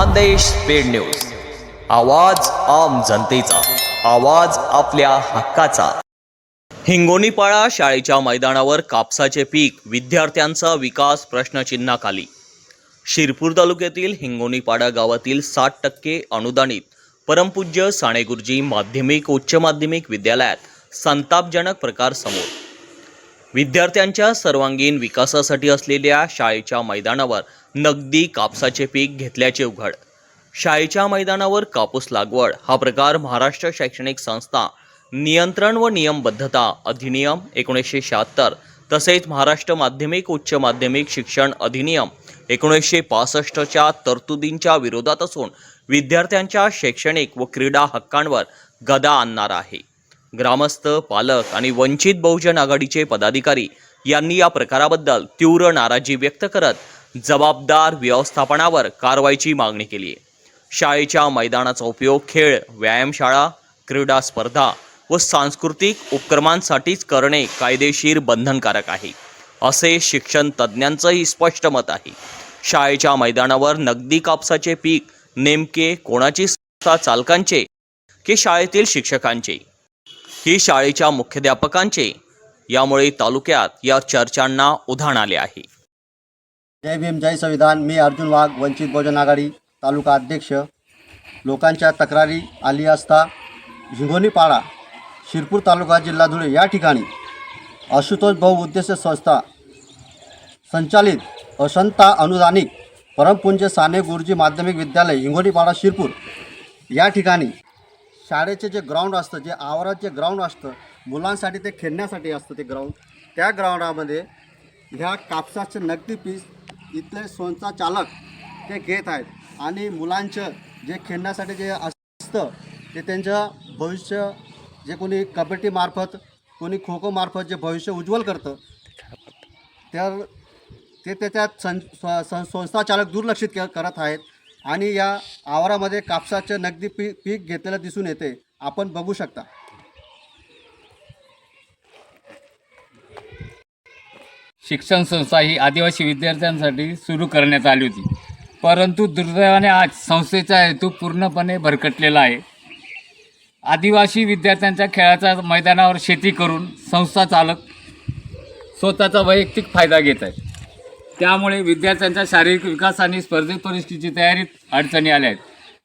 Khandesh speed news, आवाज आम जनतेचा, आवाज आपल्या हक्काचा। हिंगोनीपाडा शाळेच्या मैदानावर कापसाचे पीक, विद्यार्थ्यांचा विकास प्रश्नचिन्हाखाली। शिरपूर तालुक्यातील हिंगोनीपाडा गावातील 60% अनुदानित परमपूज्य साने गुरुजी माध्यमिक उच्च माध्यमिक विद्यालयात संतापजनक प्रकार समोर। विद्यार्थ्यांच्या सर्वांगीण विकासासाठी असलेल्या शाळेच्या मैदानावर नगदी कापसाचे पीक घेतल्याचे उघड। शाळेच्या मैदानावर कापूस लागवड हा प्रकार महाराष्ट्र शैक्षणिक संस्था नियंत्रण व नियमबद्धता अधिनियम 1976 तसेच महाराष्ट्र माध्यमिक उच्च माध्यमिक शिक्षण अधिनियम 1965 च्या तरतुदींच्या विरोधात असून विद्यार्थ्यांच्या शैक्षणिक व क्रीडा हक्कांवर गदा आणणार आहे। ग्रामस्थ, पालक आणि वंचित बहुजन आघाडीचे पदाधिकारी यांनी या प्रकाराबद्दल तीव्र नाराजी व्यक्त करत जबाबदार व्यवस्थापनावर कारवाईची मागणी केली आहे। शाळेच्या मैदानाचा उपयोग खेळ, व्यायामशाळा, क्रीडा स्पर्धा व सांस्कृतिक उपक्रमांसाठीच करणे कायदेशीर बंधनकारक आहे, असे शिक्षण तज्ज्ञांचंही स्पष्ट मत आहे। शाळेच्या मैदानावर नगदी कापसाचे पीक नेमके कोणाची संस्था चालकांचे की शाळेतील शिक्षकांचे ही शाळेच्या मुख्याध्यापकांचे? यामुळे तालुक्यात या चर्चांना उधाण आले आहे। जय भीम जय संविधान। मी अर्जुन वाघ, वंचित बहुजन आघाडी तालुका अध्यक्ष। लोकांच्या तक्रारी आली असता हिंगोनीपाडा शिरपूर तालुका जिल्हा धुळे या ठिकाणी आशुतोष बहुउद्देशीय संस्था संचालित असंता अनुदानित परमपूज्य साने गुरुजी माध्यमिक विद्यालय हिंगोनीपाडा शिरपूर या ठिकाणी शाळेचे जे ग्राउंड असतं, जे आवारात जे ग्राउंड असतं, मुलांसाठी ते खेळण्यासाठी असतं ते ग्राउंड, त्या ग्राउंडामध्ये ह्या कापसाचे नगदी पीक इथले संस्था चालक ते घेत आहेत आणि मुलांचं जे खेळण्यासाठी जे असतं ते त्यांचं भविष्य, जे कोणी कबड्डीमार्फत, कोणी खो खो मार्फत जे भविष्य उज्ज्वल करतं तर ते त्याच्यात संस्था चालक दुर्लक्षित करत आहेत आणि या आवारामध्ये कापसाचे नगदी पीक घेतलेलं दिसून येते, आपण बघू शकता। शिक्षण संस्था ही आदिवासी विद्यार्थ्यांसाठी सुरू करण्यात आली होती, परंतु दुर्दैवाने आज संस्थेचा हेतू पूर्णपणे भरकटलेला आहे। आदिवासी विद्यार्थ्यांच्या खेळाच्या मैदानावर शेती करून संस्था चालक स्वतःचा वैयक्तिक फायदा घेत आहेत, त्यामुळे विद्यार्थ्यांच्या शारीरिक विकास आणि स्पर्धेत परिस्थितीची तयारीत अडचणी आल्या आहेत।